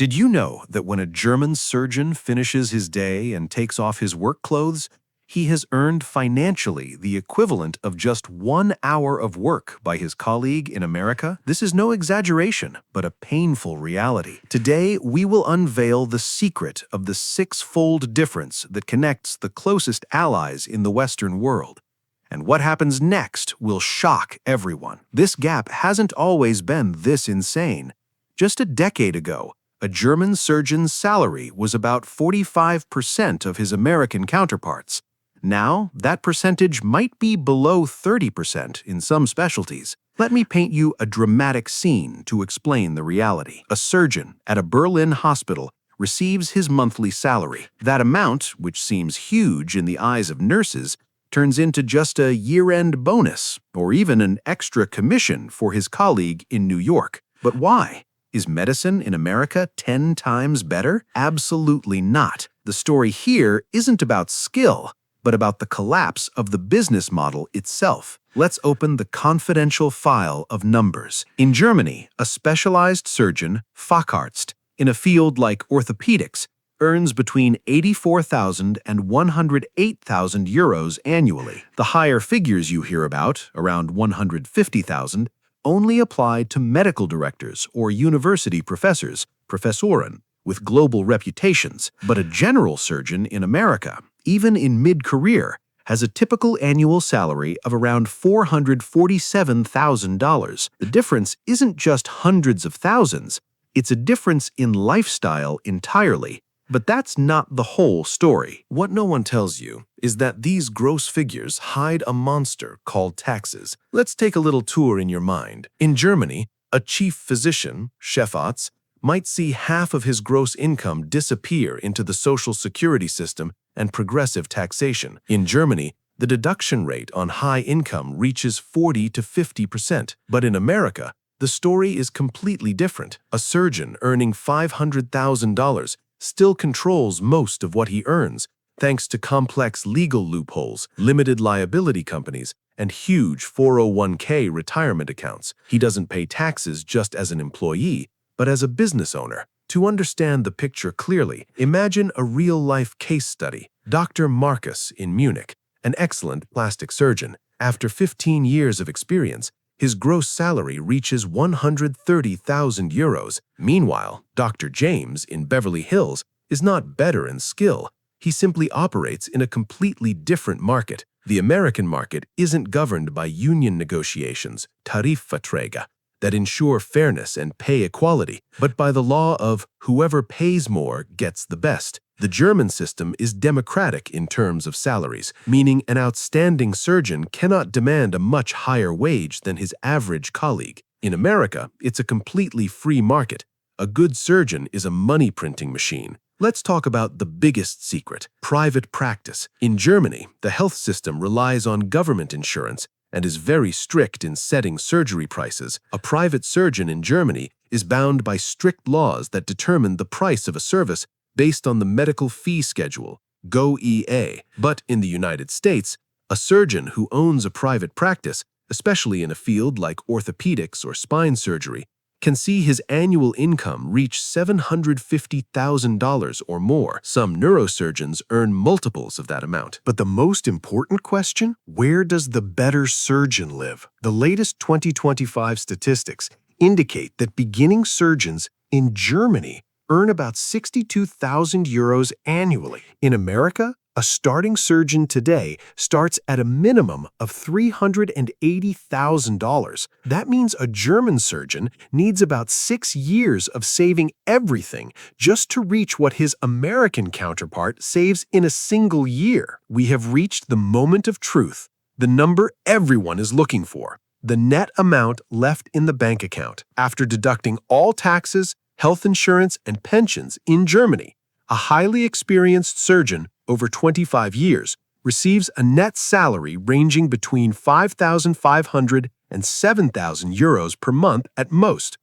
Did you know that when a German surgeon finishes his day and takes off his work clothes, he has earned financially the equivalent of just 1 hour of work by his colleague in America? This is no exaggeration, but a painful reality. Today, we will unveil the secret of the six-fold difference that connects the closest allies in the Western world. And what happens next will shock everyone. This gap hasn't always been this insane. Just a decade ago, a German surgeon's salary was about 45% of his American counterparts. Now, that percentage might be below 30% in some specialties. Let me paint you a dramatic scene to explain the reality. A surgeon at a Berlin hospital receives his monthly salary. That amount, which seems huge in the eyes of nurses, turns into just a year-end bonus or even an extra commission for his colleague in New York. But why? Is medicine in America 10 times better? Absolutely not. The story here isn't about skill, but about the collapse of the business model itself. Let's open the confidential file of numbers. In Germany, a specialized surgeon, Facharzt, in a field like orthopedics, earns between 84,000 and 108,000 euros annually. The higher figures you hear about, around 150,000, only apply to medical directors or university professors, Professoren, with global reputations. But a general surgeon in America, even in mid-career, has a typical annual salary of around $447,000. The difference isn't just hundreds of thousands, it's a difference in lifestyle entirely. But that's not the whole story. What no one tells you is that these gross figures hide a monster called taxes. Let's take a little tour in your mind. In Germany, a chief physician, Chefarzt, might see half of his gross income disappear into the social security system and progressive taxation. In Germany, the deduction rate on high income reaches 40 to 50%. But in America, the story is completely different. A surgeon earning $500,000 still controls most of what he earns, thanks to complex legal loopholes, limited liability companies, and huge 401k retirement accounts. He doesn't pay taxes just as an employee, but as a business owner. To understand the picture clearly, imagine a real-life case study. Dr. Marcus in Munich, an excellent plastic surgeon. After 15 years of experience, his gross salary reaches 130,000 euros. Meanwhile, Dr. James in Beverly Hills is not better in skill. He simply operates in a completely different market. The American market isn't governed by union negotiations, Tarifverträge, that ensure fairness and pay equality, but by the law of whoever pays more gets the best. The German system is democratic in terms of salaries, meaning an outstanding surgeon cannot demand a much higher wage than his average colleague. In America, it's a completely free market. A good surgeon is a money-printing machine. Let's talk about the biggest secret, private practice. In Germany, the health system relies on government insurance and is very strict in setting surgery prices. A private surgeon in Germany is bound by strict laws that determine the price of a service based on the medical fee schedule, GO-EA. But in the United States, a surgeon who owns a private practice, especially in a field like orthopedics or spine surgery, can see his annual income reach $750,000 or more. Some neurosurgeons earn multiples of that amount. But the most important question, where does the better surgeon live? The latest 2025 statistics indicate that beginning surgeons in Germany earn about 62,000 euros annually. In America, a starting surgeon today starts at a minimum of $380,000. That means a German surgeon needs about 6 years of saving everything just to reach what his American counterpart saves in a single year. We have reached the moment of truth, the number everyone is looking for, the net amount left in the bank account after deducting all taxes, health insurance, and pensions in Germany. A highly experienced surgeon over 25 years receives a net salary ranging between 5,500 and 7,000 euros per month at most.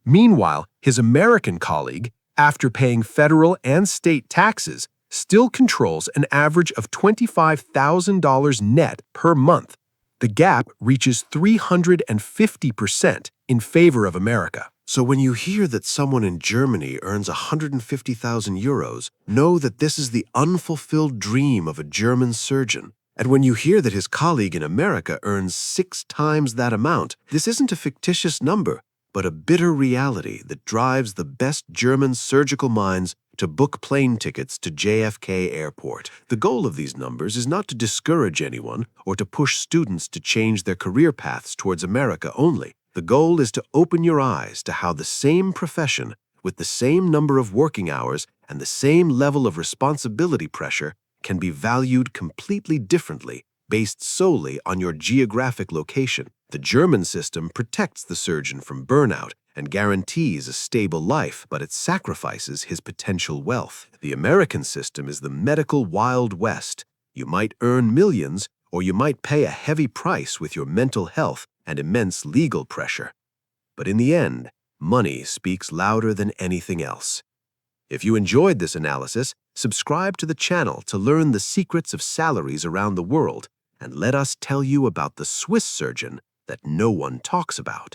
Meanwhile, his American colleague, after paying federal and state taxes, still controls an average of $25,000 net per month. The gap reaches 350% in favor of America. So when you hear that someone in Germany earns 150,000 euros, know that this is the unfulfilled dream of a German surgeon. And when you hear that his colleague in America earns 6 times that amount, this isn't a fictitious number, but a bitter reality that drives the best German surgical minds to book plane tickets to JFK Airport. The goal of these numbers is not to discourage anyone or to push students to change their career paths towards America only. The goal is to open your eyes to how the same profession, with the same number of working hours and the same level of responsibility pressure, can be valued completely differently based solely on your geographic location. The German system protects the surgeon from burnout and guarantees a stable life, but it sacrifices his potential wealth. The American system is the medical Wild West. You might earn millions, or you might pay a heavy price with your mental health and immense legal pressure. But in the end, money speaks louder than anything else. If you enjoyed this analysis, subscribe to the channel to learn the secrets of salaries around the world, and let us tell you about the Swiss surgeon that no one talks about.